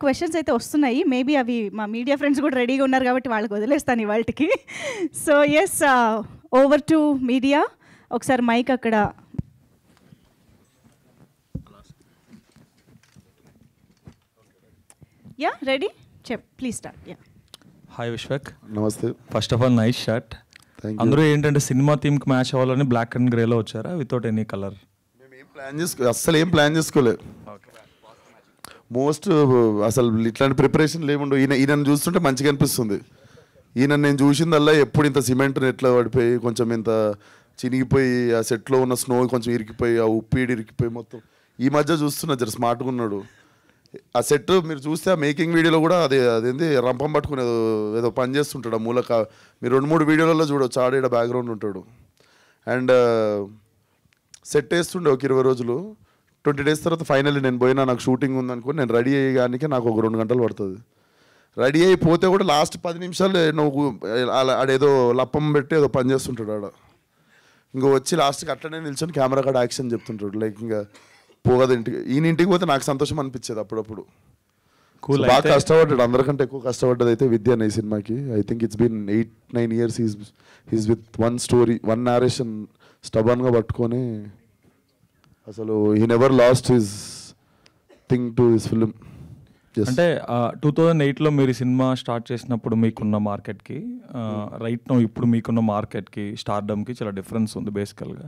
Questions అయితే వస్తున్నాయి. Maybe అవి మా మీడియా ఫ్రెండ్స్ కూడా రెడీగా ఉన్నారు కాబట్టి వాళ్ళకి వదిలేస్తాను ఇవాళకి. So yes, over to media. ఒకసారి మైక్ అక్కడ. Yeah ready, please start. Yeah hi Vishwak, నమస్తే. First of all nice shirt. అందరూ ఏంటంటే సినిమా థీమ్కి మ్యాచ్ అవ్వాలని బ్లాక్ అండ్ గ్రేలో వచ్చారా వితౌట్ ఎనీ కలర్? అస్సలు ఏం ప్లాన్ చేసుకోలేదు. మోస్ట్ అసలు ఇట్లాంటి ప్రిపరేషన్ లేముండు. ఈయనను చూస్తుంటే మంచిగా అనిపిస్తుంది. ఈయన నేను చూసిందల్లా ఎప్పుడు ఇంత సిమెంట్ ఎట్లా పడిపోయి కొంచెం ఇంత చినిగిపోయి ఆ సెట్లో ఉన్న స్నో కొంచెం ఇరికిపోయి ఆ ఉప్పీడి ఇరికిపోయి మొత్తం ఈ మధ్య చూస్తున్నా జర స్మార్ట్గా ఉన్నాడు. ఆ సెట్ మీరు చూస్తే ఆ మేకింగ్ వీడియోలో కూడా అదేంది రంపం పట్టుకుని ఏదో పని చేస్తుంటాడు ఆ మూలక. మీరు 2-3 వీడియోలలో చూడవచ్చు. ఆడ బ్యాక్గ్రౌండ్ ఉంటాడు. అండ్ సెట్ వేస్తుండే ఒక 20 రోజులు. 20 డేస్ తర్వాత ఫైనల్లీ నేను పోయినా, నాకు షూటింగ్ ఉందనుకోని నేను రెడీ అయ్యేగానికి నాకు ఒక 2 గంటలు పడుతుంది. రెడీ అయిపోతే కూడా లాస్ట్ 10 నిమిషాలు నువ్వు ఆడేదో లప్పం పెట్టి ఏదో పని చేస్తుంటాడు ఆడ. ఇంకో వచ్చి లాస్ట్కి అట్లనే నిల్చొని కెమెరా కాడ యాక్షన్ చెప్తుంటాడు. లైక్ ఇంకా పోగదు ఇంటికి. ఈయన ఇంటికి పోతే నాకు సంతోషం అనిపించేది అప్పుడప్పుడు. బాగా కష్టపడ్డాడు. అందరికంటే ఎక్కువ కష్టపడ్డది అయితే విద్య ఈ సినిమాకి. I think it's been 8-9 years he's with one story, one narration స్టబన్గా పట్టుకొని అసలు he never lost his thing to his film. అంటే 2008లో మీరు సినిమా స్టార్ట్ చేసినప్పుడు మీకున్న మార్కెట్కి రైట్ నో ఇప్పుడు మీకున్న మార్కెట్కి స్టార్డమ్కి చాలా డిఫరెన్స్ ఉంది బేసికల్గా.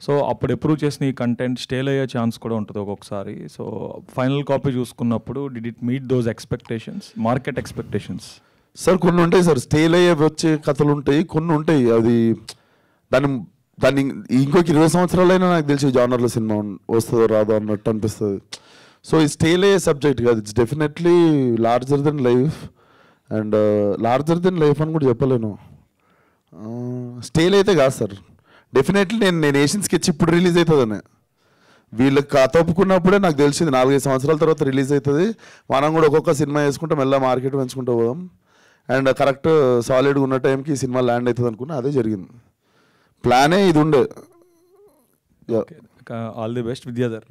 సో అప్పుడు ఎప్రూవ్ చేసిన ఈ కంటెంట్ స్టేల్ అయ్యే ఛాన్స్ కూడా ఉంటుంది ఒక్కొక్కసారి. సో ఫైనల్ కాపీ చూసుకున్నప్పుడు did it meet those expectations, market expectations? Sir కొన్ని ఉంటాయి సార్, స్టేల్ అయ్యే వచ్చే కథలు ఉంటాయి, కొన్ని ఉంటాయి అది దాన్ని ఇంకొక 20 సంవత్సరాలైనా నాకు తెలిసి జానర్లో సినిమా వస్తుందో రాదో అన్నట్టు అనిపిస్తుంది. సో ఈ స్టేల్ అయ్యే సబ్జెక్ట్ కాదు, it's definitely larger than life. And larger than life అని కూడా చెప్పలేను. స్టేల్ అయితే కాదు సార్. డెఫినెట్లీ నేను ఏషియన్ స్కెచ్ ఇప్పుడు రిలీజ్ అవుతుందని వీళ్ళకి కథ ఒప్పుకున్నప్పుడే నాకు తెలిసింది 4-5 సంవత్సరాల తర్వాత రిలీజ్ అవుతుంది. మనం కూడా ఒక్కొక్క సినిమా వేసుకుంటే మెల్ల మార్కెట్ పెంచుకుంటూ పోదాం. అండ్ కరెక్ట్ సాలిడ్గా ఉన్న టైంకి ఈ సినిమా ల్యాండ్ అవుతుంది అనుకున్నా, అదే జరిగింది. ప్లానే ఇది ఉండే. All the best Vidyadhar.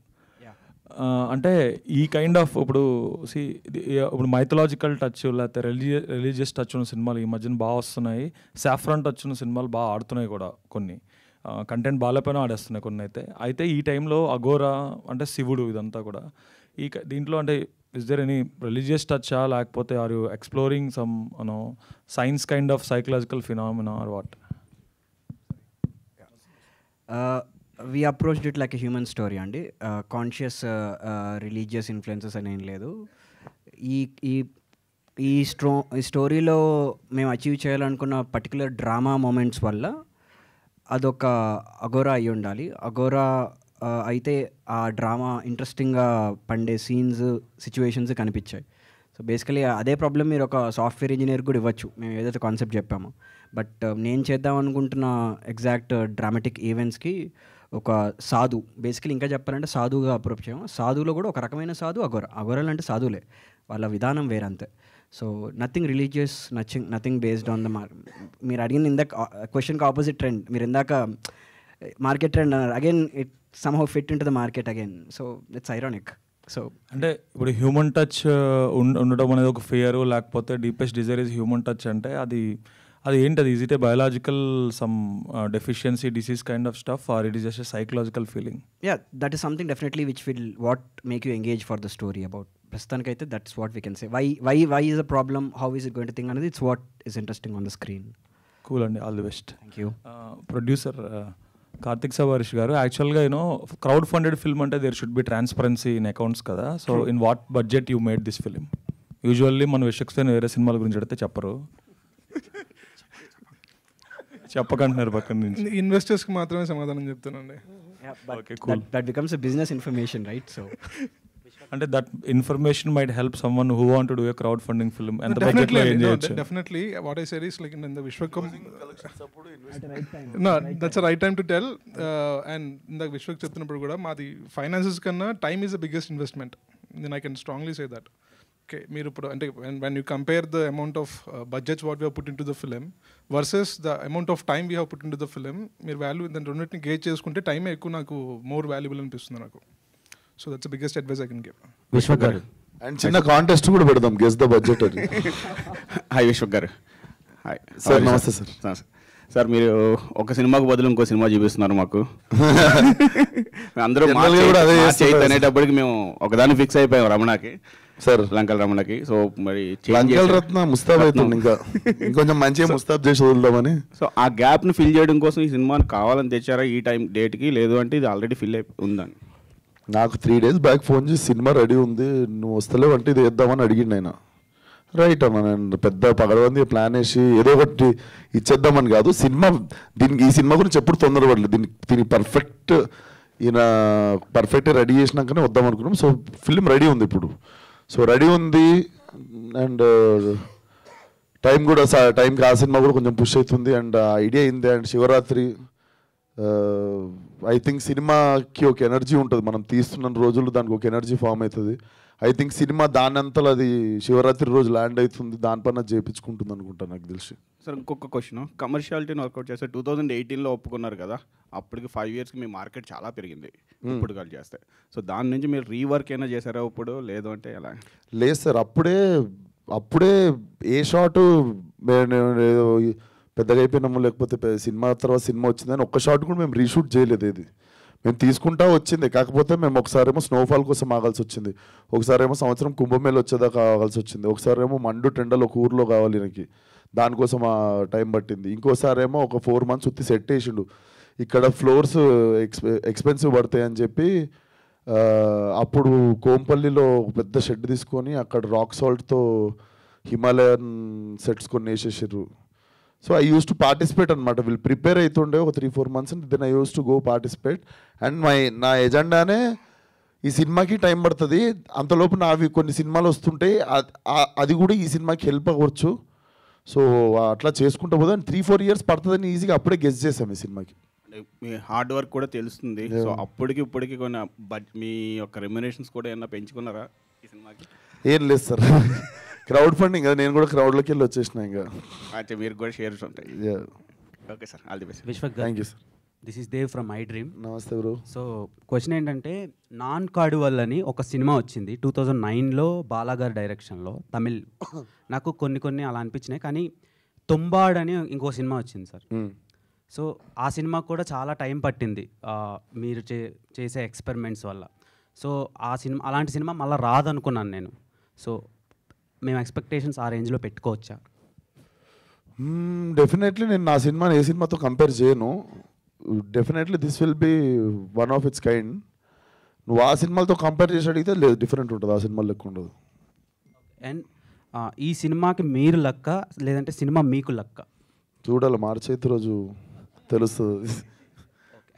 అంటే ఈ కైండ్ ఆఫ్ ఇప్పుడు మైథలాజికల్ టచ్ లేకపోతే రిలీజియస్ టచ్ ఉన్న సినిమాలు ఈ మధ్యన బాగా వస్తున్నాయి. సాఫ్రాన్ టచ్ ఉన్న సినిమాలు బాగా ఆడుతున్నాయి కూడా. కొన్ని కంటెంట్ బాగాలేపోయినా ఆడేస్తున్నాయి కొన్ని. అయితే ఈ టైంలో అఘోరా అంటే శివుడు ఇదంతా కూడా దీంట్లో అంటే ఇస్ దేర్ ఎనీ రిలీజియస్ టచ్చా లేకపోతే are you exploring some science kind of psychological phenomena or what? we approached it like a human story అండి. కాన్షియస్ రిలీజియస్ ఇన్ఫ్లుయెన్సెస్ అనేం లేదు. ఈ స్టోరీలో మేము అచీవ్ చేయాలనుకున్న పర్టికులర్ డ్రామా మూమెంట్స్ వల్ల అదొక అఘోరా అయి ఉండాలి. అఘోరా అయితే ఆ డ్రామా ఇంట్రెస్టింగ్గా పండే సీన్స్, సిచ్యువేషన్స్ కనిపించాయి. సో బేసికలీ అదే ప్రాబ్లం మీరు ఒక సాఫ్ట్వేర్ ఇంజనీర్ కూడా ఇవ్వచ్చు, మేము ఏదైతే కాన్సెప్ట్ చెప్పామో. బట్ నేను చేద్దాం అనుకుంటున్న ఎగ్జాక్ట్ డ్రామాటిక్ ఈవెంట్స్కి ఒక సాధు, బేసికలీ ఇంకా చెప్పాలంటే సాధువుగా అప్రోచ్ చేయం. సాధువులో కూడా ఒక రకమైన సాధు అఘోరాలు అంటే సాధువులే, వాళ్ళ విధానం వేరంతే. So nothing religious, nothing based on the మీరు అడిగిన ఇందాక క్వశ్చన్కి ఆపోజిట్ ట్రెండ్. మీరు ఇందాక market trend again it somehow fit in to the market again. So it's ironic. So అంటే ఇప్పుడు హ్యూమన్ టచ్ ఉండడం అనేది ఒక ఫియర్ లేకపోతే deepest desire is human touch అంటే అది ఏంటది? Is it a biological some deficiency disease kind of stuff or it is just a psychological feeling? Yeah, that is something definitely which will what make you engage for the story about. ప్రస్తుతానికైతే that's what we can say. Why is a problem, how is it going to think అనేది it's what is interesting on the screen. Cool అండి, all the best. Thank you. Producer Karthik సవారిష్ గారు, యాక్చువల్గా crowd funded film అంటే there should be transparency in accounts కదా. So in what budget you made this film? Usually మన విశ్వక్సేన్ వేరే సినిమాల గురించి అడిగితే చెప్పరు, చెప్పకంటున్నారు పక్కన నుంచి. ఇన్వెస్టర్స్కి మాత్రమే సమాధానం చెప్తానండి. That becomes a business information, right? So అంటే that information might help someone who want to do a crowd funding film. ఎంత బడ్జెట్లో ఏం చేయొచ్చు? Definitely what I said is like in the Vishwakam no, that's a right time to tell. And in the Vishwak చెప్తున్నప్పుడు కూడా మాది finances కన్నా time is the biggest investment. then I can strongly say that. Okay, మీరు ఇప్పుడు అంటే when you compare the amount of budgets what we have put into the film versus the amount of time we have put into the film, మీరు value దాని రెండింటిని gauge చేసుకుంటే టైమే ఎక్కువ నాకు మోర్ వాల్యుబుల్ అనిపిస్తుంది నాకు. So that's the biggest advice I can give. Vishwak garu. And చిన్న కాంటెస్ట్ కూడా పెడదాం, గెస్ ద బడ్జెట్ అని. హాయ్ విశ్వక్ గారు. హాయ్ సార్, నమస్తే సార్. సార్ మీరు ఒక సినిమాకు బదులు ఇంకో సినిమా చూపిస్తున్నారు మాకు. అందరూ అనేటప్పటికి మేము ఒకదాన్ని ఫిక్స్ అయిపోయాం రమణకి సార్, లంకల్ రమణకి. సో మరి లంకల్ రత్న ముస్తాబ్ అవుతుంది, ఇంకా ఇంకొంచెం మంచిగా ముస్తాబ్ చేసి వదులుదామని. సో ఆ గ్యాప్ని ఫిల్ చేయడం కోసం ఈ సినిమాని కావాలని తెచ్చారా ఈ టైం డేట్కి, లేదు అంటే ఇది ఆల్రెడీ ఫిల్ అయి ఉందని? నాకు 3 days బ్యాక్ ఫోన్ చేసి సినిమా రెడీ ఉంది, నువ్వు వస్తలేవు అంటే ఇది వేద్దామని అడిగిండు ఆయన. రైట్ అన్న, నేను పెద్ద పగడబంది ప్లాన్ వేసి ఏదో ఒకటి ఇచ్చేద్దామని కాదు. సినిమా దీనికి, ఈ సినిమా గురించి ఎప్పుడు తొందరపడలేదు. దీనికి పర్ఫెక్ట్ రెడీ చేసినాకనే వద్దాం అనుకున్నాం. సో ఫిల్మ్ రెడీ ఉంది ఇప్పుడు. సో రెడీ ఉంది అండ్ టైంకి ఆ సినిమా కూడా కొంచెం పుష్ అవుతుంది అండ్ ఐడియా అయింది. అండ్ శివరాత్రి ఐ థింక్ సినిమాకి ఒక ఎనర్జీ ఉంటుంది, మనం తీస్తున్న రోజులు దానికి ఒక ఎనర్జీ ఫామ్ అవుతుంది. ఐ థింక్ సినిమా దానంతలో అది శివరాత్రి రోజు ల్యాండ్ అవుతుంది, దానిపైన చేయించుకుంటుంది అనుకుంటా నాకు తెలిసి. సార్ ఇంకొక క్వశ్చన్, కమర్షియాలిటీని వర్కౌట్ చేస్తే 2018లో ఒప్పుకున్నారు కదా, అప్పటికి 5 yearsకి మీ మార్కెట్ చాలా పెరిగింది ఇప్పుడు కాల్ చేస్తే. సో దాని నుంచి మీరు రీవర్క్ అయినా చేశారా ఇప్పుడు, లేదు అంటే ఎలా? లేదు సార్, అప్పుడే ఏ షాట్ పెద్దగా అయిపోయినాము, లేకపోతే సినిమా తర్వాత సినిమా వచ్చిందని ఒక్క షాట్ కూడా మేము రీషూట్ చేయలేదు. ఇది మేము తీసుకుంటా వచ్చింది. కాకపోతే మేము ఒకసారేమో స్నోఫాల్ కోసం ఆగాల్సి వచ్చింది, ఒకసారేమో సంవత్సరం కుంభమేళ వచ్చేదాకా ఆగాల్సి వచ్చింది, ఒకసారేమో మండు టెండల్ ఒక ఊర్లో కావాలి నాకు, దానికోసం ఆ టైం పట్టింది. ఇంకోసారేమో ఒక 4 months ఉత్తి సెట్ వేసిండు. ఇక్కడ ఫ్లోర్స్ ఎక్స్పెన్సివ్ పడతాయి అని చెప్పి అప్పుడు కోంపల్లిలో పెద్ద షెడ్ తీసుకొని అక్కడ రాక్ సాల్ట్తో హిమాలయన్ సెట్స్ కొన్ని వేసేసారు. So I used to participate అనమాట. వీళ్ళు ప్రిపేర్ అవుతుండే ఒక 3-4 months, then I used to go participate. And నా ఎజెండానే ఈ సినిమాకి టైం పడుతుంది, అంతలోపు నావి కొన్ని సినిమాలు వస్తుంటాయి, అది కూడా ఈ సినిమాకి హెల్ప్ అవ్వచ్చు. సో అట్లా చేసుకుంటూ పోతే 3-4 years పడుతుందని ఈజీగా అప్పుడే గెస్ చేసాం ఈ సినిమాకి. మీ హార్డ్ వర్క్ కూడా తెలుస్తుంది. సో అప్పటికి ఇప్పటికి కొన్ని మీ యొక్క రెమ్యునరేషన్స్ కూడా ఏమన్నా పెంచుకున్నారా ఈ సినిమాకి? ఏం లేదు సార్, క్రౌడ్ ఫండింగ్ కదా, నేను కూడా క్రౌడ్లోకి వెళ్ళి వచ్చేసిన. ఇంకా అంటే మీరు కూడా షేర్స్ ఉంటాయి. Okay sir, all the best. Vishwak, thank you sir. This is Dev from I dream. నమస్తే బ్రో. సో క్వశ్చన్ ఏంటంటే, నాన్ కాడువల్ అని ఒక సినిమా వచ్చింది 2009లో బాలాగారి డైరెక్షన్లో, తమిళ్. నాకు కొన్ని అలా అనిపించినాయి, కానీ తొంబాడ్ అని ఇంకో సినిమా వచ్చింది సార్. సో ఆ సినిమా కూడా చాలా టైం పట్టింది మీరు చేసే ఎక్స్పెరిమెంట్స్ వల్ల. సో ఆ సినిమా, అలాంటి సినిమా మళ్ళీ రాదనుకున్నాను నేను. సో మేము ఎక్స్పెక్టేషన్స్ ఆ రేంజ్లో పెట్టుకోవచ్చా? డెఫినెట్లీ నేను నా సినిమాని ఏ సినిమాతో కంపేర్ చేయను. Definitely this will be one of it's kind. నువ్వు ఆ సినిమాలతో కంపేర్ చేసి అడిగితే లేదు, డిఫరెంట్ ఉంటుంది, ఆ సినిమా లెక్క ఉండదు. అండ్ ఈ సినిమాకి మీరు లక్క, లేదంటే సినిమా మీకు లక్క? చూడాలి, మార్చి 8 రోజు తెలుస్తుంది.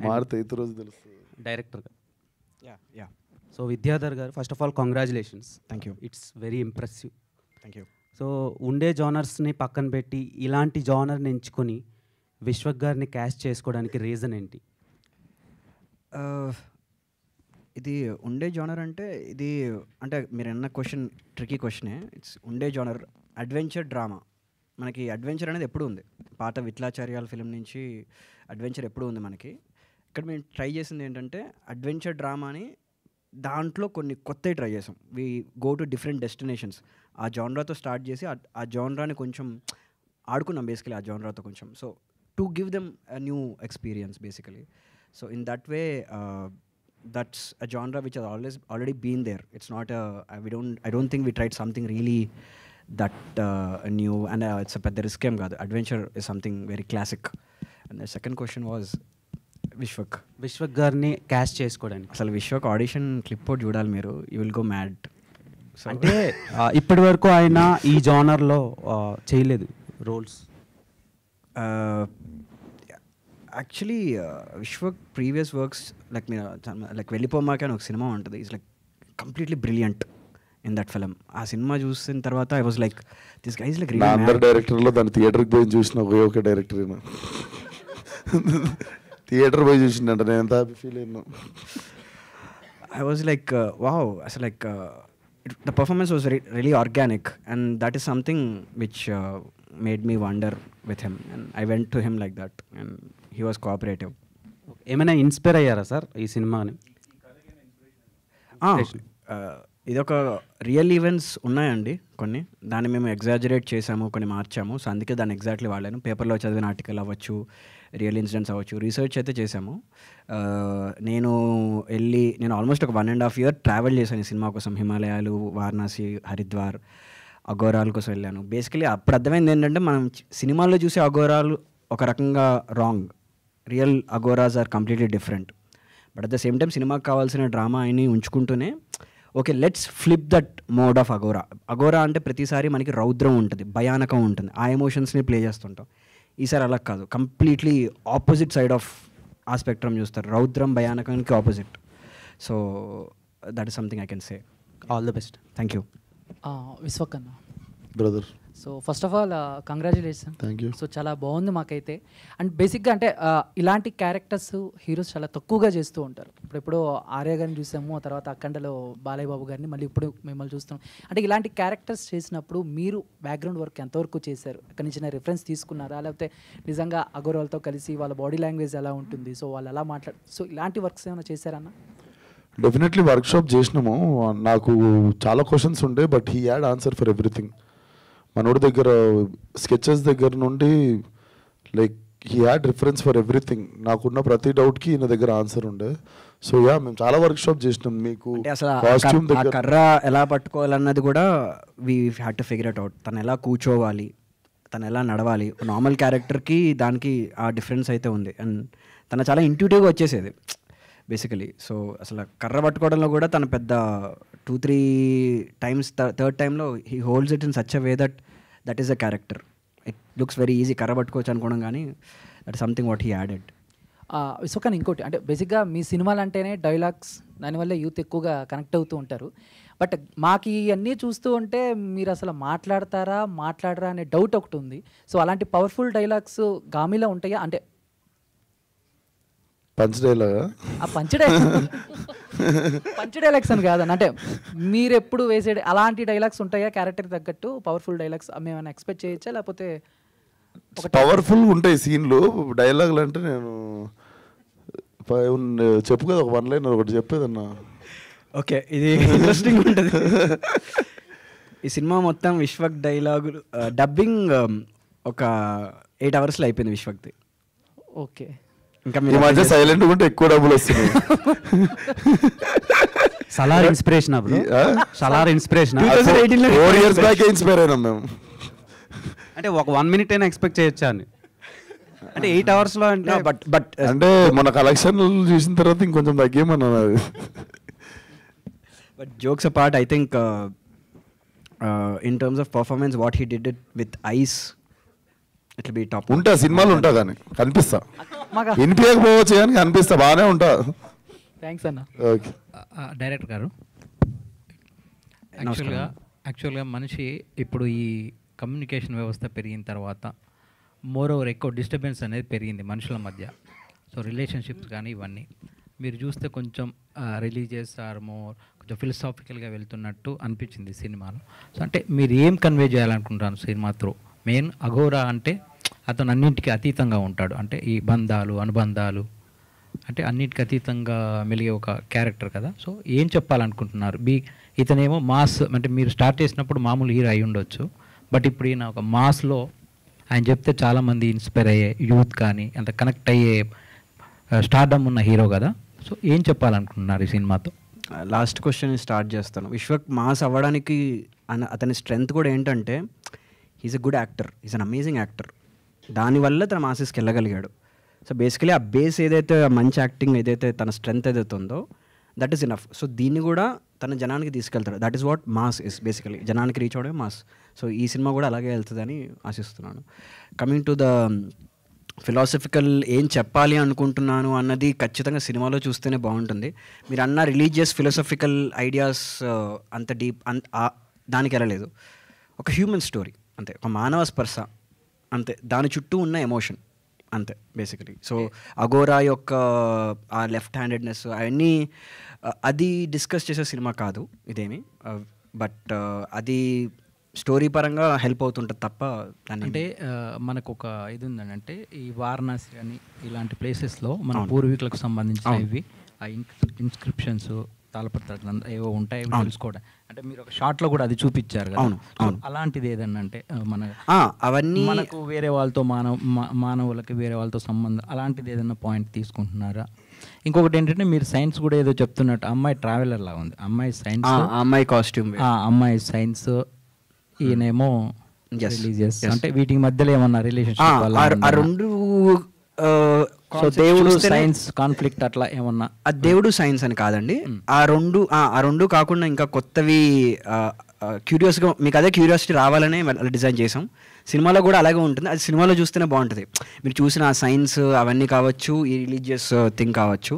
మార్చి 8 రోజు తెలుస్తుంది. డైరెక్టర్గా సో విద్యాధర్ గారు, first of all congratulations. Thank you. It's very impressive. Thank you. So ఉండే జానర్స్ని పక్కన పెట్టి ఇలాంటి జానర్ని ఎంచుకొని విశ్వక్ గారిని క్యాస్ట్ చేసుకోవడానికి రీజన్ ఏంటి? ఇది ఉండే జానర్ అంటే, ఇది అంటే మీరు అన్న క్వశ్చన్ ట్రికీ క్వశ్చనే. ఇట్స్ ఉండే జానర్ అడ్వెంచర్ డ్రామా. మనకి అడ్వెంచర్ అనేది ఎప్పుడు ఉంది, పాత విట్లాచార్యాల ఫిలిం నుంచి అడ్వెంచర్ ఎప్పుడు ఉంది మనకి. ఇక్కడ మేము ట్రై చేసింది ఏంటంటే అడ్వెంచర్ డ్రామాని దాంట్లో కొన్ని కొత్తవి ట్రై చేసాం. We go to different destinations. ఆ జానరాతో స్టార్ట్ చేసి ఆ జానరాని కొంచెం ఆడుకున్నాం బేసికలీ, ఆ జానరాతో కొంచెం. So to give them a new experience basically. So in that way that's a genre which has already been there. It's not I don't think we tried something really that new, and it's a pedda risk em kaadu. Adventure is something very classic. And the second question was Vishwak గారిని caste చేసుకోవడానికి. అసలు Vishwak audition clip out చూడాలి మీరు, you will go mad. అంటే ఇప్పటి వరకు ఆయన ఈ జానర్లో చేయలేదు రోల్స్. Actually Vishwak previous works like వెళ్ళిపోమాక అని ఒక సినిమా ఉంటుంది. It's like completely brilliant in that film. ఆ సినిమా చూసిన తర్వాత I was like this guy is like real. అందరు డైరెక్టర్లో దాని థియేటర్కి పోయి చూసిన ఒకే డైరెక్టర్ థియేటర్ పోయి చూసిందంట. నేను ఎంత హ్యాపీ ఫీల్ అయినా. ఐ వాజ్ లైక్ వావ్, అసలు like the performance was really organic, and that is something which made me wonder with him, and I went to him like that, and he was cooperative. ఏమైనా inspire అయ్యారా sir ఈ సినిమాని? ఇదొక real events ఉన్నాయండి కొన్ని, దాన్ని మేము exaggerate చేసాము, కొన్ని మార్చాము. సో అందుకే దాన్ని ఎగ్జాక్ట్లీ వాడాను. పేపర్లో చదివిన ఆర్టికల్ అవ్వచ్చు, రియల్ ఇన్సిడెంట్స్ అవ్వచ్చు, రీసెర్చ్ అయితే చేసాము. నేను ఆల్మోస్ట్ ఒక 1.5 year ట్రావెల్ చేశాను ఈ సినిమా కోసం. హిమాలయాలు, వారణాసి, హరిద్వార్, అఘోరాల కోసం వెళ్ళాను. బేసికలీ అప్పుడు అర్థమైంది ఏంటంటే, మనం సినిమాల్లో చూసే అఘోరాలు ఒక రకంగా wrong, real Aghoras are completely different. But at the same time సినిమాకి కావాల్సిన డ్రామా అయినా ఉంచుకుంటూనే okay let's flip that mode of Aghora. Aghora అంటే ప్రతిసారి మనకి రౌద్రం ఉంటుంది, భయానకం ఉంటుంది, ఆ ఎమోషన్స్ని ప్లే చేస్తుంటాం. ఈసారి అలా కాదు, కంప్లీట్లీ ఆపోజిట్ సైడ్ ఆఫ్ ఆ స్పెక్ట్రమ్ చూస్తారు, రౌద్రం భయానకానికి opposite. So that is something I can say. All the best. Thank you. విశ్వకన్న brother. So first of all congratulation. Thank you. So చాలా బాగుంది మాకైతే. అండ్ బేసిక్గా అంటే ఇలాంటి క్యారెక్టర్స్ హీరోస్ చాలా తక్కువగా చేస్తూ ఉంటారు. ఇప్పుడు ఆర్య గారిని చూసాము, ఆ తర్వాత అఖండలో బాలయ్య బాబు గారిని, మళ్ళీ ఇప్పుడు మిమ్మల్ని చూస్తున్నాం. అంటే ఇలాంటి క్యారెక్టర్స్ చేసినప్పుడు మీరు బ్యాక్గ్రౌండ్ వర్క్ ఎంతవరకు చేశారు? అక్కడి నుంచి రిఫరెన్స్ తీసుకున్నారా, లేకపోతే నిజంగా అగోరాలతో కలిసి వాళ్ళ బాడీ లాంగ్వేజ్ ఎలా ఉంటుంది, సో వాళ్ళు ఎలా సో ఇలాంటి వర్క్స్ ఏమైనా చేశారన్న? డెఫినెట్లీ వర్క్షాప్ చేసినాము. నాకు చాలా క్వశ్చన్స్ ఉండే, but he had answer for everything. మనోడి దగ్గర స్కెచెస్ దగ్గర నుండి like he had reference for everything. నాకున్న ప్రతి డౌట్కి ఈయన దగ్గర ఆన్సర్ ఉండే. సో యా, మేము చాలా వర్క్షాప్ చేసినాం. మీకు కాస్ట్యూమ్ దగ్గర కర్ర ఎలా పట్టుకోవాలన్నది కూడా we had to figure it out. తను ఎలా కూర్చోవాలి, తను ఎలా నడవాలి, నార్మల్ క్యారెక్టర్కి దానికి ఆ డిఫరెన్స్ అయితే ఉంది. అండ్ తను చాలా ఇంట్యూటివ్గా వచ్చేసేది బేసికలీ. సో అసలు కర్ర పట్టుకోవడంలో కూడా తను పెద్ద 2-3 times, థర్డ్ టైంలో he holds it in such a way that is a character. It looks very easy కర్ర పట్టుకోవచ్చు అనుకోవడం, కానీ దట్ సంథింగ్ వాట్ హీ యాడెడ్. విశ్వకన్ ఇంకోటి అంటే బేసిక్గా మీ సినిమాలు అంటేనే డైలాగ్స్, దానివల్ల యూత్ ఎక్కువగా కనెక్ట్ అవుతూ ఉంటారు. బట్ మాకు ఇవన్నీ చూస్తూ ఉంటే మీరు అసలు మాట్లాడరా అనే డౌట్ ఒకటి ఉంది. సో అలాంటి పవర్ఫుల్ డైలాగ్స్ గామిలో ఉంటాయా? అంటే పంచ్ డైలాగా? పంచ్ డైలాగ్స్ అని కాదని, అంటే మీరు ఎప్పుడు వేసే అలాంటి డైలాగ్స్ ఉంటాయా క్యారెక్టర్ తగ్గట్టు పవర్ఫుల్ డైలాగ్స్ మేమైనా ఎక్స్పెక్ట్ చేయొచ్చా? లేకపోతే పవర్ఫుల్ ఉంటాయి సీన్లు. డైలాగులు అంటే నేను చెప్పు కదా, ఒక 1 line ఒకటి చెప్పేదన్నా. ఓకే, ఇది ఇంట్రెస్టింగ్ ఉంటుంది. ఈ సినిమా మొత్తం విశ్వక్ డైలాగులు డబ్బింగ్ ఒక 8 hours అయిపోయింది విశ్వక్ది. ఓకే, ఇంకా ఈ మధ్య సైలెంట్ ఉంటే ఎక్కువ డబ్బులు వస్తున్నాయి. Salaar inspiration, Salaar inspiration 4 years back inspire అయినాం మేము. అంటే ఒక 1 minute అయినా ఎక్స్పెక్ట్ చేయొచ్చా అని. అంటే 8 hours అంటే బట్ అంటే మన కలెక్షన్ చూసిన తర్వాత ఇంకొంచెం తగ్గేమన్నా. But jokes apart, I think in terms of performance what he did it with eyes, it will be top. ఉంటా సినిమాలు ఉంటా కానీ కనిపిస్తా, వినిపించకపోవచ్చు కానీ కనిపిస్తా, బాగానే ఉంటా. థ్యాంక్స్ అన్న. ఓకే. డైరెక్టర్ గారు, యాక్చువల్గా మనిషి ఇప్పుడు ఈ కమ్యూనికేషన్ వ్యవస్థ పెరిగిన తర్వాత మోర్ ఓవర్ ఎక్కువ డిస్టర్బెన్స్ అనేది పెరిగింది మనుషుల మధ్య. సో రిలేషన్షిప్స్ కానీ ఇవన్నీ మీరు చూస్తే కొంచెం రిలీజియస్ ఆర్ మోర్ కొంచెం ఫిలసాఫికల్గా వెళ్తున్నట్టు అనిపించింది సినిమాలో. సో అంటే మీరు ఏం కన్వే చేయాలనుకుంటాను సినిమా త్రూ? మెయిన్ అఘోరా అంటే అతను అన్నింటికి అతీతంగా ఉంటాడు, అంటే ఈ బంధాలు అనుబంధాలు అంటే అన్నింటికి అతీతంగా మెలిగే ఒక క్యారెక్టర్ కదా. సో ఏం చెప్పాలనుకుంటున్నారు? ఇతనేమో మాస్, అంటే మీరు స్టార్ట్ చేసినప్పుడు మామూలు హీరో అయి ఉండొచ్చు, బట్ ఇప్పుడు ఈయన ఒక మాస్లో ఆయన చెప్తే చాలామంది ఇన్స్పైర్ అయ్యే యూత్ కానీ అంత కనెక్ట్ అయ్యే స్టార్డమ్ ఉన్న హీరో కదా. సో ఏం చెప్పాలనుకుంటున్నారు ఈ సినిమాతో? లాస్ట్ క్వశ్చన్ స్టార్ట్ చేస్తాను. విశ్వక్ మాస్ అవ్వడానికి అతని స్ట్రెంగ్త్ కూడా ఏంటంటే he's a good actor, he's an amazing actor. దానివల్ల తన మాసెస్కి వెళ్ళగలిగాడు. సో బేసికలీ ఆ బేస్ ఏదైతే మంచి యాక్టింగ్ ఏదైతే తన స్ట్రెంగ్త్ ఏదైతే ఉందో దట్ ఈస్ ఇనఫ్. సో దీన్ని కూడా తన జనానికి తీసుకెళ్తాడు. That is what mass is basically, జనానికి రీచ్ అవడమే మాస్. సో ఈ సినిమా కూడా అలాగే వెళ్తుందని ఆశిస్తున్నాను. కమింగ్ టు ద ఫిలాసఫికల్ ఏం చెప్పాలి అనుకుంటున్నాను అన్నది ఖచ్చితంగా సినిమాలో చూస్తేనే బాగుంటుంది. మీరు అన్న రిలీజియస్ ఫిలాసఫికల్ ఐడియాస్ అంత డీప్ దానికి వెళ్ళలేదు. ఒక హ్యూమన్ స్టోరీ అంతే, ఒక మానవ స్పర్శ అంతే, దాని చుట్టూ ఉన్న ఎమోషన్ అంతే బేసికలీ. సో అఘోరా యొక్క ఆ లెఫ్ట్ హ్యాండెడ్నెస్ అవన్నీ అది డిస్కస్ చేసే సినిమా కాదు ఇదేమి, బట్ అది స్టోరీ పరంగా హెల్ప్ అవుతుంటుంది తప్ప దాన్ని అంటే మనకు ఒక ఇది ఉందండి, అంటే ఈ వారణాసి అని ఇలాంటి ప్లేసెస్లో మన పూర్వీకులకు సంబంధించినవి ఆ ఇన్స్క్రిప్షన్స్ తాళపత్రాలు ఏవో ఉంటాయి తెలుసుకోవడం, అంటే మీరు ఒక షార్ట్లో కూడా అది చూపించారు కదా. అలాంటిది ఏదన్నా అంటే మన అవన్నీ మనకు వేరే వాళ్ళతో మానవులకి వేరే వాళ్ళతో సంబంధం అలాంటిది ఏదైనా పాయింట్ తీసుకుంటున్నారా? ఇంకొకటి ఏంటంటే మీరు సైన్స్ కూడా ఏదో చెప్తున్నట్టు, అమ్మాయి ట్రావెలర్ లా ఉంది, అమ్మాయి సైన్స్, అమ్మాయి కాస్ట్యూమ్, అమ్మాయి సైన్స్, ఈయనేమో రిలీజియస్. అంటే వీటి మధ్యలో ఏమన్నా రిలేషన్షిప్ ఆ రెండు దేవుడు సైన్స్ కాన్ఫ్లిక్ట్ అట్లా ఏమన్నా? దేవుడు సైన్స్ అని కాదండి, ఆ రెండు కాకుండా ఇంకా కొత్తవి క్యూరియాస్గా మీకు అదే క్యూరియాసిటీ రావాలనే డిజైన్ చేసాం. సినిమాలో కూడా అలాగే ఉంటుంది, అది సినిమాలో చూస్తేనే బాగుంటుంది. మీరు చూసిన సైన్స్ అవన్నీ కావచ్చు, ఈ రిలీజియస్ థింగ్ కావచ్చు.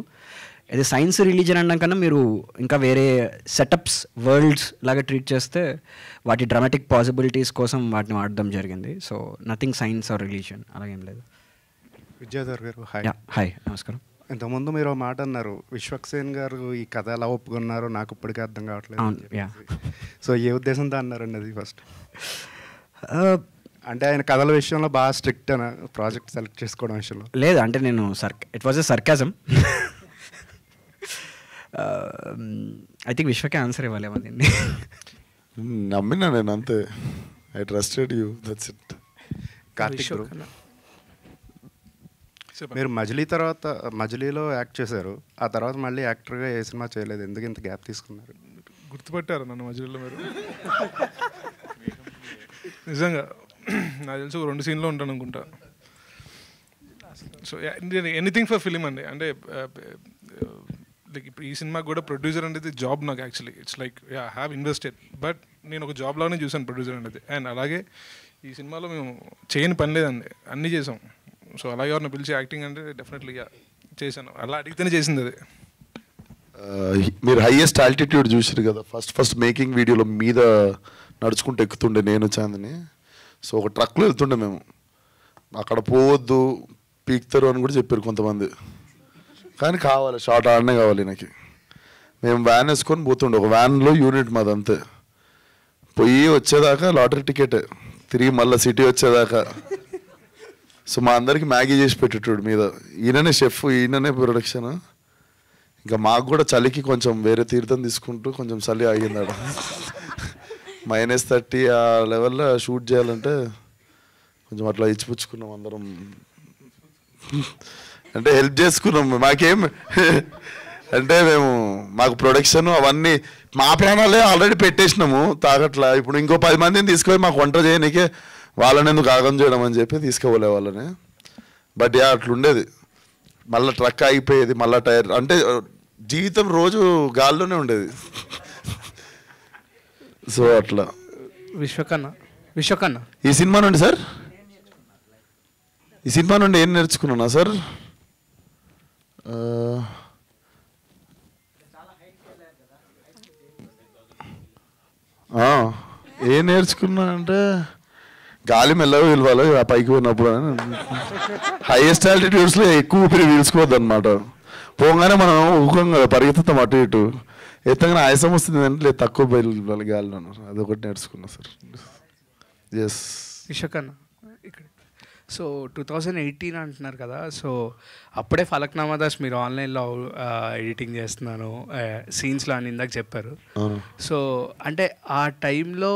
అదే సైన్స్ రిలీజియన్ అనడం కన్నా మీరు ఇంకా వేరే సెటప్స్ వరల్డ్స్ లాగా ట్రీట్ చేస్తే వాటి డ్రామాటిక్ పాసిబిలిటీస్ కోసం వాటిని వాడడం జరిగింది. So nothing science or religion అలాగేం లేదు. విద్యాధర్ గారు హాయ్. హాయ్, నమస్కారం. ఇంతకుముందు మీరు మాట అన్నారు, విశ్వక్సేన్ గారు ఈ కథ ఎలా ఒప్పుకున్నారో నాకు ఇప్పటికీ అర్థం కావట్లేదు. సో ఏ ఉద్దేశంతో అన్నారండి అది ఫస్ట్? అంటే ఆయన కథల విషయంలో బాగా స్ట్రిక్ట్ అన్న ప్రాజెక్ట్ సెలెక్ట్ చేసుకోవడం విషయంలో? లేదు, అంటే నేను it was a sarcasm. I think విశ్వకే ఆన్సర్ ఇవ్వాలేమో దీన్ని. నమ్మినా నేను అంతే, I trusted you, that's it. Karthik మీరు మజిలీలో యాక్ట్ చేశారు, ఆ తర్వాత మళ్ళీ యాక్టర్గా ఏ సినిమా చేయలేదు, ఎందుకు ఇంత గ్యాప్ తీసుకున్నారు? గుర్తుపట్టారు నన్ను మజిలీలో మీరు? నిజంగా నాకు తెలిసి 2 సీన్లో ఉంటాను అనుకుంటా. సో ఎనీథింగ్ ఫర్ ఫిలిం అండి. అంటే లైక్ ఇప్పుడు ఈ సినిమాకి కూడా ప్రొడ్యూసర్ అనేది జాబ్ నాకు actually. It's like I have invested, but నేను ఒక జాబ్ లాగానే చూసాను ప్రొడ్యూసర్ అనేది. అండ్ అలాగే ఈ సినిమాలో మేము చేయని పని లేదండి, అన్నీ చేసాం. సో అలాగే ఎవరిని పిలిచి యాక్టింగ్ అంటే డెఫినెట్లీ చేశాను, అలా అడిగితేనే చేసింది అది. మీరు హైయెస్ట్ ఆల్టిట్యూడ్ చూసారు కదా, ఫస్ట్ మేకింగ్ వీడియోలో మీద నడుచుకుంటూ ఎక్కుతుండే నేను చాందిని. సో ఒక ట్రక్లో వెళ్తుండే మేము, అక్కడ పోవద్దు పీక్తారు అని కూడా చెప్పారు కొంతమంది, కానీ కావాలి షార్ట్ ఆడనే కావాలి నాకు. మేము వ్యాన్ వేసుకొని పోతుండే, ఒక వ్యాన్లో యూనిట్ మాది అంతే. పోయి వచ్చేదాకా లాటరీ టికెట్, తిరిగి మళ్ళీ సిటీ వచ్చేదాకా. సో మా అందరికి మ్యాగీ చేసి పెట్టేటోడు మీద. ఈయననే షెఫ్, ఈయననే ప్రొడక్షన్. ఇంకా మాకు కూడా చలికి కొంచెం వేరే తీర్థం తీసుకుంటూ కొంచెం చలి ఆగింది ఆడ. -30 ఆ లెవెల్లో షూట్ చేయాలంటే కొంచెం అట్లా ఇచ్చిపుచ్చుకున్నాం అందరం, అంటే హెల్ప్ చేసుకున్నాం. మాకేం అంటే మాకు ప్రొడక్షన్ అవన్నీ మా ప్రాణాలే ఆల్రెడీ పెట్టేసినాము తాగట్లా. ఇప్పుడు ఇంకో 10 మందిని తీసుకొని మాకు వంట చేయడానికే వాళ్ళని ఎందుకు ఆగం చేయడం అని చెప్పి తీసుకోలే వాళ్ళని. బట్ అట్లుండేది, మళ్ళీ ట్రక్ ఆగిపోయేది, మళ్ళీ టైర్, అంటే జీవితం రోజు గాల్లోనే ఉండేది. సో అట్లా. విశ్వకన్న ఈ సినిమా నుండి సార్, ఈ సినిమా నుండి ఏం నేర్చుకున్నా సార్? ఏం నేర్చుకున్నా అంటే గాలి మెల్లగా పిలవాలి ఆ పైకి పోయినప్పుడు. హైయెస్ట్ ఆల్టిట్యూడ్స్లో ఎక్కువ ఊపిరి పీల్చుకోవద్దు అనమాట. పోగానే మనం ఊహం కదా, పరిగెత్తుతాం అటు ఇటు, ఎత్తగానే ఆయాసం వస్తుంది అంటే లేదు, తక్కువ బయలు గాలిలో. అదొకటి నేర్చుకున్నా సార్. ఎస్ విశ్వకన్న ఇక్కడ. సో 2018 అంటున్నారు కదా, సో అప్పుడే ఫలక్నామా దాస్ మీరు ఆన్లైన్లో ఎడిటింగ్ చేస్తున్నాను సీన్స్లో అని ఇందాక చెప్పారు. సో అంటే ఆ టైంలో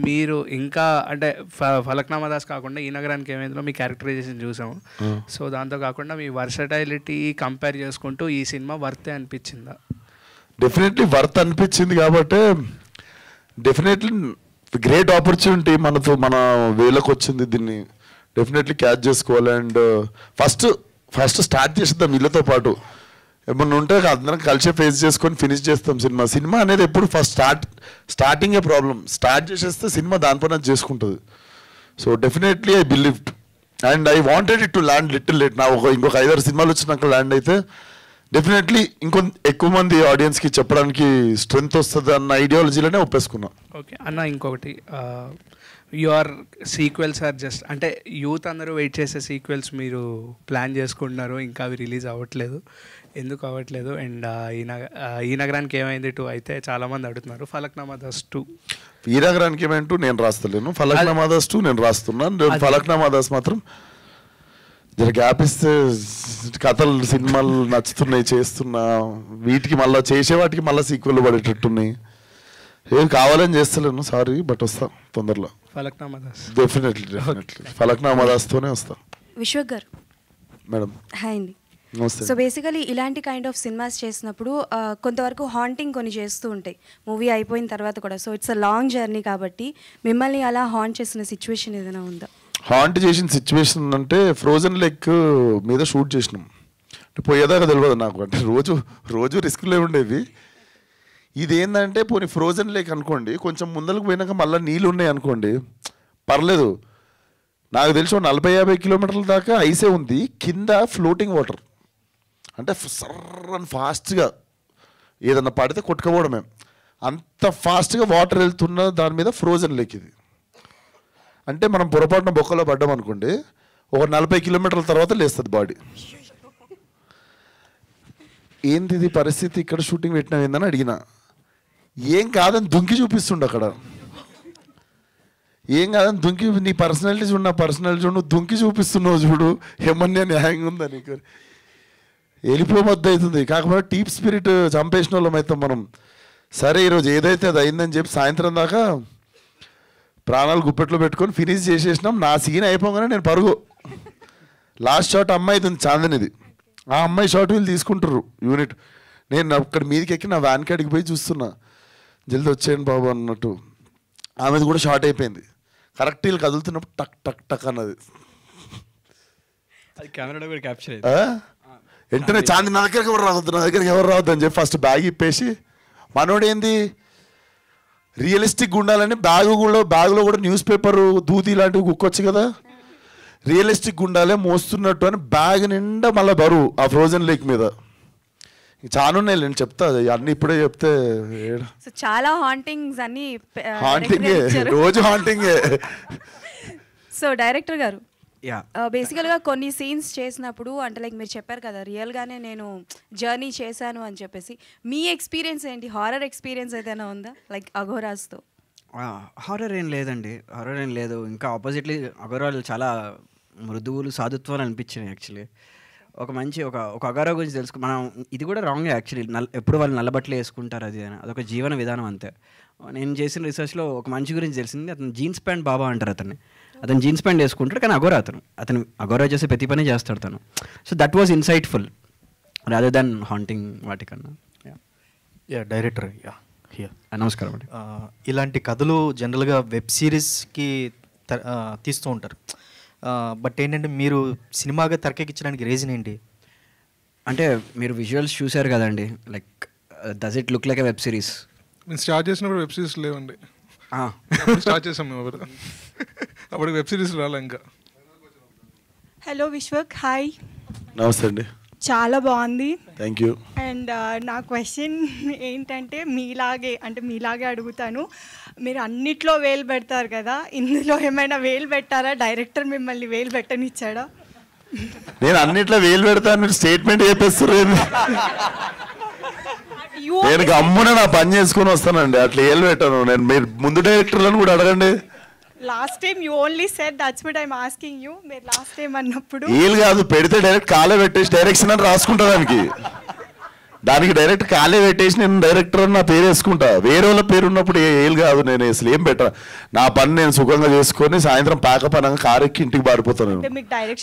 మీరు ఇంకా అంటే ఫలక్నామా దాస్ కాకుండా ఈ నగరానికి ఏమైందో మీ క్యారెక్టరైజేషన్ చూసాము. సో దాంతో కాకుండా మీ వర్సటైలిటీ కంపేర్ చేసుకుంటూ ఈ సినిమా వర్తే అనిపించిందా? డెఫినెట్లీ వర్త్ అనిపించింది. కాబట్టి డెఫినెట్లీ గ్రేట్ ఆపర్చునిటీ మన వేలకు వచ్చింది, దీన్ని డెఫినెట్లీ క్యాచ్ చేసుకోవాలి. అండ్ ఫస్ట్ స్టార్ట్ చేసేద్దాం వీళ్ళతో పాటు, ఏమన్నా ఉంటే అందరం కలిసి ఫేస్ చేసుకొని ఫినిష్ చేస్తాం సినిమా అనేది. ఎప్పుడు స్టార్టింగే ప్రాబ్లం, స్టార్ట్ చేసేస్తే సినిమా దానిపైన చేసుకుంటుంది. So definitely I believed and I wanted it to land little late. నా ఇంకొక 5-6 సినిమాలు వచ్చినాక ల్యాండ్ అయితే డెఫినెట్లీ ఎక్కువ మంది ఆడియన్స్కి చెప్పడానికి స్ట్రెంగ్త్ వస్తుంది అన్న ఐడియాలజీలోనే ఒప్పేసుకున్నా. ఓకే అన్న, ఇంకొకటి యువర్ సీక్వెల్స్ ఆర్ జస్ట్ అంటే యూత్ అందరూ వెయిట్ చేసే సీక్వెల్స్ మీరు ప్లాన్ చేసుకుంటున్నారు, ఇంకా అవి రిలీజ్ అవ్వట్లేదు, ఎందుకు అవ్వట్లేదు? అండ్ ఈ నగరానికి ఏమైంది 2 అయితే చాలామంది అడుగుతున్నారు. ఫలక్నామా దాస్ 2 ఈ నగరానికి ఏమైంటూ నేను రాస్తలేను, ఫలక్నామా దాస్ 2 నేను రాస్తున్నాను. ఫలక్నామా దాస్ మాత్రం జర గ్యాప్ ఇస్తే కథలు సినిమాలు నచ్చుతున్నాయి చేస్తున్నా, వీటికి మళ్ళీ చేసేవాటికి మళ్ళీ సీక్వెల్ పడేటట్టున్నాయి. ఏం కావాలని చేస్తలేను, సారీ, బట్ వస్తా తొందరలో. ఫలక్నామా దాస్ డెఫినెట్లీ ఫలక్నామా దాస్తోనే వస్తా. విశ్వక్ గారు మేడం. హాయ్ అండి. నమస్తే. సో బేసికలీ ఇలాంటి కైండ్ ఆఫ్ సినిమాస్ చేసినప్పుడు కొంతవరకు హాంటింగ్ కొన్ని చేస్తూ ఉంటాయి మూవీ అయిపోయిన తర్వాత కూడా. So it's a long journey కాబట్టి మిమ్మల్ని అలా హాంట్ చేసిన సిచ్యువేషన్ ఏదైనా ఉందా? హాంట్ చేసిన సిచ్యువేషన్ అంటే ఫ్రోజన్ లెక్ మీద షూట్ చేసినాం. అంటే పోయేదాకా తెలియదు నాకు, అంటే రోజు రిస్క్లే ఉండేవి. ఇదేంటంటే పోనీ ఫ్రోజన్ లేక్ అనుకోండి, కొంచెం ముందరకు పోయినాక మళ్ళీ నీళ్ళు ఉన్నాయి అనుకోండి, పర్లేదు. నాకు తెలిసి 40-50 కిలోమీటర్ల దాకా ఐసే ఉంది, కింద ఫ్లోటింగ్ వాటర్. అంటే సర్రని ఫాస్ట్గా ఏదన్నా పడితే కొట్టుకోవడమే, అంత ఫాస్ట్గా వాటర్ వెళ్తున్న దాని మీద ఫ్రోజన్ లేక్ ఇది. అంటే మనం పొరపాటున బొక్కలో పడ్డాం అనుకోండి, ఒక 40 కిలోమీటర్ల తర్వాత లేస్తుంది బాడీ. ఏంది ఇది పరిస్థితి, ఇక్కడ షూటింగ్ పెట్టినా ఏందని అడిగిన. ఏం కాదని దుంకి చూపిస్తుండు అక్కడ. ఏం కాదని దుంకి, నీ పర్సనాలిటీ చూడు, నా పర్సనాలిటీ చూడు, నువ్వు దుంకి చూపిస్తున్నావు చూడు, ఏమన్నా న్యాయంగా ఉందా నీకు? వెళ్ళిపోవద్దు అవుతుంది. కాకపోతే టీప్ స్పిరిట్ చంపేసిన వాళ్ళం అవుతాం మనం. సరే ఈరోజు ఏదైతే అది అయిందని చెప్పి సాయంత్రం దాకా ప్రాణాలు గుప్పెట్లో పెట్టుకొని ఫినిష్ చేసేసినాం. నా సీన్ అయిపోగానే నేను పరుగు. లాస్ట్ షాట్ అమ్మాయిది ఉంది, చాందనిది. ఆ అమ్మాయి షాట్ వీళ్ళు తీసుకుంటారు యూనిట్. నేను అక్కడ మీదకి ఎక్కి నా వ్యాన్ కాడికి పోయి చూస్తున్నా, జల్దీ వచ్చేయండి బాబు అన్నట్టు. ఆమెది కూడా షార్ట్ అయిపోయింది. కరెక్ట్ వీళ్ళు కదులుతున్నప్పుడు టక్ టక్ టక్ అన్నది. అది కెమెరాలో కూడా క్యాప్చర్ అయింది. వెంటనే చాంది నా దగ్గరికి ఎవరు రావద్దు, నా దగ్గరికి ఎవరు రావద్దు అని చెప్పి ఫస్ట్ బ్యాగ్ ఇప్పేసి, మనోడు ఏంది రియలిస్టిక్గా ఉండాలని బ్యాగులో కూడా న్యూస్ పేపరు దూది ఇలాంటివి కుక్కొచ్చు కదా, రియలిస్టిక్గా ఉండాలి మోస్తున్నట్టు అని బ్యాగ్ నిండా మళ్ళీ బరువు ఆ ఫ్రోజన్ లేక్ మీద. చాలా ఉన్నాయి, నేను చెప్తా అన్ని ఇప్పుడే చెప్తే. సో చాలా హాంటింగ్స్ అన్ని హాంటింగే, రోజు హాంటింగే. సో డైరెక్టర్ గారు, బేసికల్గా కొన్ని సీన్స్ చేసినప్పుడు అంటే లైక్ మీరు చెప్పారు కదా రియల్గానే నేను జర్నీ చేశాను అని చెప్పేసి, మీ ఎక్స్పీరియన్స్ ఏంటి? హారర్ ఎక్స్పీరియన్స్ ఏదైనా ఉందా లైక్ అఘోరాస్తో? హారర్ ఏం లేదండి, హారర్ ఏం లేదు. ఇంకా ఆపోజిట్లీ అఘోరాలు చాలా మృదువులు, సాధుత్వాలు అనిపించినాయి యాక్చువల్లీ. ఒక మంచి ఒక అఘోరా గురించి తెలుసుకో, మనం ఇది కూడా రాంగ్ యాక్చువల్లీ. ఎప్పుడు వాళ్ళు నల్లబట్టలు వేసుకుంటారు, అది అని అదొక జీవన విధానం అంతే. నేను చేసిన రీసెర్చ్లో ఒక మంచి గురించి తెలిసింది. అతను జీన్స్ ప్యాంట్ బాబా అంటారు అతను జీన్స్ ప్యాంట్ వేసుకుంటాడు, కానీ అతను అఘోరా చేసే ప్రతి పని చేస్తాడు తను. So that was insightful rather than haunting వాటికన్నా. డైరెక్టర్ నమస్కారం అండి. ఇలాంటి కథలు జనరల్గా వెబ్ సిరీస్కి తీస్తూ ఉంటారు, బట్ ఏంటంటే మీరు సినిమాగా తెరకెక్కించడానికి రీజన్ ఏంటి? అంటే మీరు విజువల్స్ చూసారు కదండి, like does it look like a web series? మేము స్టార్ట్ చేసినప్పుడు వెబ్ సిరీస్ లేవండి, స్టార్ట్ చేసాం మేము అప్పుడు వెబ్ సిరీస్ రాలే ఇంకా. Hello Vishwak, hi. నమస్తే అండి. చాలా బాగుంది, థ్యాంక్ యూ. అండ్ నా క్వశ్చన్ ఏంటంటే మీలాగే అడుగుతాను. మీరు అన్నిట్లో వేలు పెడతారు కదా, ఇందులో ఏమైనా వేలు పెట్టారా? డైరెక్టర్ మిమ్మల్ని వేలు పెట్టనిచ్చాడా? నేను అన్నిట్లో వేలు పెడతాను స్టేట్మెంట్ చెప్పేస్తారు. నేను గమ్మున నా పని చేసుకుని వస్తానండి, అట్లా వేలు పెట్టాను నేను. మీరు ముందు డైరెక్టర్లను కూడా అడగండి. Last time you only said, that's what I am asking you. మీరు లాస్ట్ టైం అన్నప్పుడు ఏలు కాదు, పెడితే డైరెక్ట్ కాలే పెట్టేసి డైరెక్షన్ అని రాసుకుంటా. దానికి డైరెక్ట్ కాలే పెట్టేసి నేను డైరెక్టర్ అని నా పేరు వేసుకుంటా. వేరే వాళ్ళ పేరు ఉన్నప్పుడు ఏలు కాదు, నేను అసలు ఏం పెట్టా. నా పని నేను సుఖంగా చేసుకొని సాయంత్రం పాకపనంగా కారు ఎక్కి ఇంటికి పారిపోతాను.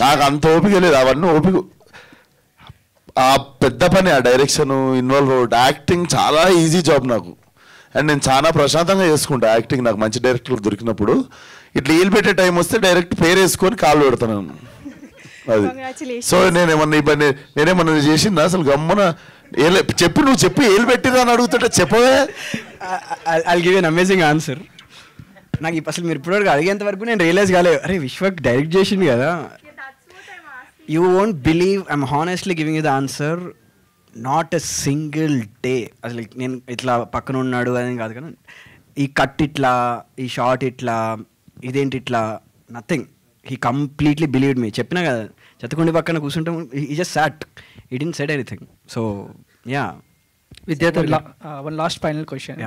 నాకు అంత ఓపిక లేదు, అవన్నీ ఓపిక. ఆ పెద్ద పని ఆ డైరెక్షన్ ఇన్వాల్వ్ అవ్వడం. యాక్టింగ్ చాలా ఈజీ జాబ్ నాకు, అండ్ నేను చాలా ప్రశాంతంగా చేసుకుంటా యాక్టింగ్. నాకు మంచి డైరెక్టర్ దొరికినప్పుడు ఇట్లా ఏలు పెట్టే టైం వస్తే డైరెక్ట్ పేరు వేసుకొని కాళ్ళు పెడతాను అది. సో నేనేమన్నా చేసిందా అసలు? గమ్మున చెప్పు, నువ్వు చెప్పు ఏలు పెట్టిరా అని అడుగుతుంటే చెప్పవే. I give an amazing answer. నాకు అసలు మీరు ఇప్పటివరకు అడిగేంత వరకు నేను రియలైజ్ కాలేదు, అరే విశ్వక్ డైరెక్ట్ చేసింది కదా. You won't believe, I'm honestly giving you the answer. Not a single day అసలు నేను ఇట్లా పక్కన ఉన్నాడు అని కాదు, కానీ ఈ కట్ ఇట్లా, ఈ షార్ట్ ఇట్లా, ఇదేంటి ఇట్లా, నథింగ్. హీ కంప్లీట్లీ బిలీవ్డ్ మీ. చెప్పినా కదా, చెత్తకుండి పక్కన కూర్చుంటాం, ఈ జస్ట్ సాట్, ఈ didn't said anything. So yeah విద్యార్థి, వన్ లాస్ట్ ఫైనల్ క్వశ్చన్.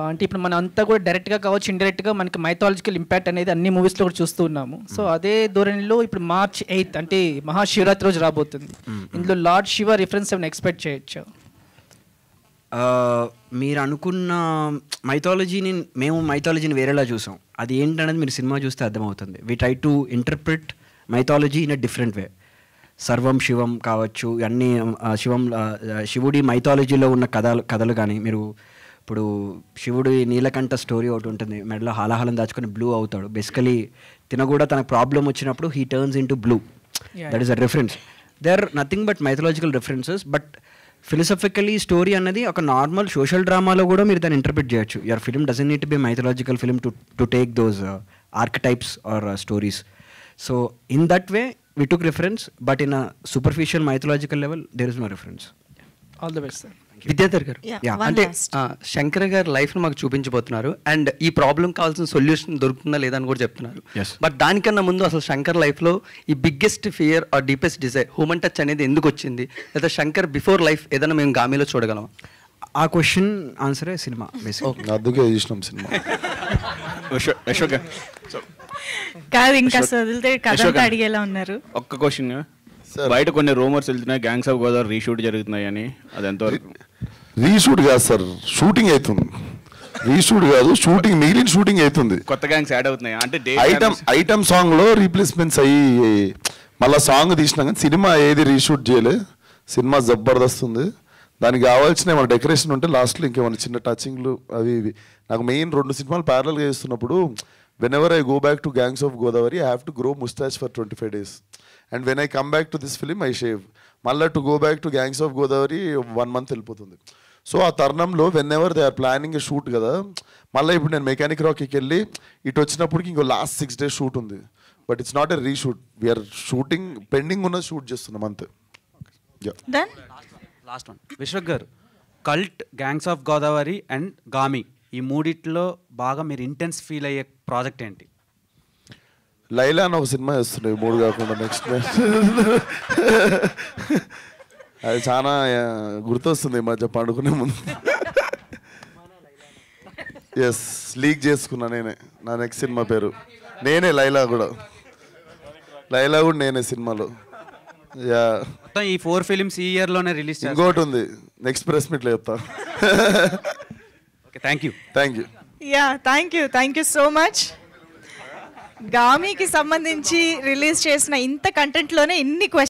అంటే ఇప్పుడు మనం అంతా కూడా డైరెక్ట్గా కావచ్చు ఇండైరెక్ట్గా మనకి మైథాలజికల్ ఇంపాక్ట్ అనేది అన్ని మూవీస్లో కూడా చూస్తూ ఉన్నాము. సో అదే ధోరణిలో ఇప్పుడు March 8th అంటే మహాశివరాత్రి రోజు రాబోతుంది. ఇందులో లార్డ్ శివ రిఫరెన్స్ ఏమైనా ఎక్స్పెక్ట్ చేయొచ్చు? మీరు అనుకున్న మేము మైథాలజీని వేరేలా చూసాం. అది ఏంటనేది మీరు సినిమా చూస్తే అర్థమవుతుంది. We try to interpret mythology in a different way. సర్వం శివం కావచ్చు, అన్నీ శివుడి మైథాలజీలో ఉన్న కథలు కానీ, మీరు ఇప్పుడు శివుడి నీలకంఠ స్టోరీ ఒకటి ఉంటుంది, మెడలో హాలాహలం దాచుకొని బ్లూ అవుతాడు. బేసికలీ కూడా తనకు ప్రాబ్లం వచ్చినప్పుడు he turns in to blue. That is a reference. They are nothing but mythological references. But philosophically story అన్నది ఒక నార్మల్ సోషల్ డ్రామాలో కూడా మీరు దాన్ని ఇంటర్ప్రిట్ చేయొచ్చు. Your film doesn't need to be mythological film to take those archetypes or stories. So in that way we took reference, but in a superficial mythological level there is no reference. All the best, sir. Vidyadhar గారు, అంటే శంకర్ గారు లైఫ్ను మాకు చూపించబోతున్నారు and ఈ problem కావాల్సిన solution దొరుకుతుందా లేదా అని కూడా చెప్తున్నారు. బట్ దానికన్నా ముందు అసలు శంకర్ లైఫ్లో ఈ biggest fear or deepest desire human touch అనేది ఎందుకు వచ్చింది, లేదా శంకర్ బిఫోర్ లైఫ్ ఏదైనా మేము గామిలో చూడగలం? ఆ క్వశ్చన్ ఆన్సరే సినిమా. అందుకే చూసినాం సినిమా. కాదు, ఇంకా వదిలితే కథ అడిగేలా ఉన్నారు. ఒక్క క్వశ్చన్, బయట కొన్ని రూమర్స్ వెళ్తున్నాయి గ్యాంగ్స్ ఆఫ్ గోదావరి రీషూట్ జరుగుతున్నాయి అని, అది ఎంతవరకు? రీషూట్ కాదు సార్, షూటింగ్ అవుతుంది. రీషూట్ కాదు, షూటింగ్, మిగిలిన షూటింగ్ అవుతుంది. కొత్త గ్యాంగ్స్ యాడ్ అవుతున్నాయి అంటే ఐటమ్ సాంగ్ లో రీప్లేస్మెంట్స్ అయ్యి మళ్ళీ సాంగ్ తీసినా కానీ సినిమా ఏది రీషూట్ చేయలే. సినిమా జబర్దస్త్ ఉంది. దానికి కావాల్సిన ఏమైనా డెకరేషన్ ఉంటే లాస్ట్లో ఇంకేమైనా చిన్న టచింగ్లు అవి ఇవి. నాకు మెయిన్ 2 సినిమాలు ప్యారల్గా చేస్తున్నప్పుడు whenever I go back to Gangs of Godavari, I have to grow mustache for 25 days. And when I come back to this film, I shave. Malla to go back to Gangs of Godavari 1 month వెళ్ళిపోతుంది. So ఆ తరుణంలో whenever they are planning a shoot కదా, మళ్ళీ ఇప్పుడు నేను mechanic రాక్కి వెళ్ళి ఇటు వచ్చినప్పటికి ఇంకో లాస్ట్ 6 days షూట్ ఉంది. But it's not a reshoot, we're shooting, pending ఉన్న షూట్ చేస్తున్నాం అంతే. లాస్ట్ వన్, విశ్వక్ గారు, cult, gangs of Godavari and Gaami, ఈ మూడిట్లో బాగా మీరు ఇంటెన్స్ ఫీల్ అయ్యే ప్రాజెక్ట్ ఏంటి? లైలా అని ఒక సినిమా చేస్తున్నాయి 3 కాకుండా. నెక్స్ట్ అది చాలా గుర్తొస్తుంది ఈ మధ్య పండుకునే ముందు. ఎస్, లీక్ చేసుకున్నా నేనే నా నెక్స్ట్ సినిమా పేరు. నేనే లైలా కూడా నేనే సినిమాలో. యా, ఈ 4 ఫిలిమ్స్ ఈ ఇయర్లోనే రిలీజ్. ఇంకోటి ఉంది, నెక్స్ట్ ప్రెస్ మీట్లో చెప్తా. Thank you. Yeah, thank you so much. గామికి సంబంధించి రిలీజ్ చేసిన ఇంత కంటెంట్లోనే ఇన్ని క్వశ్చన్స్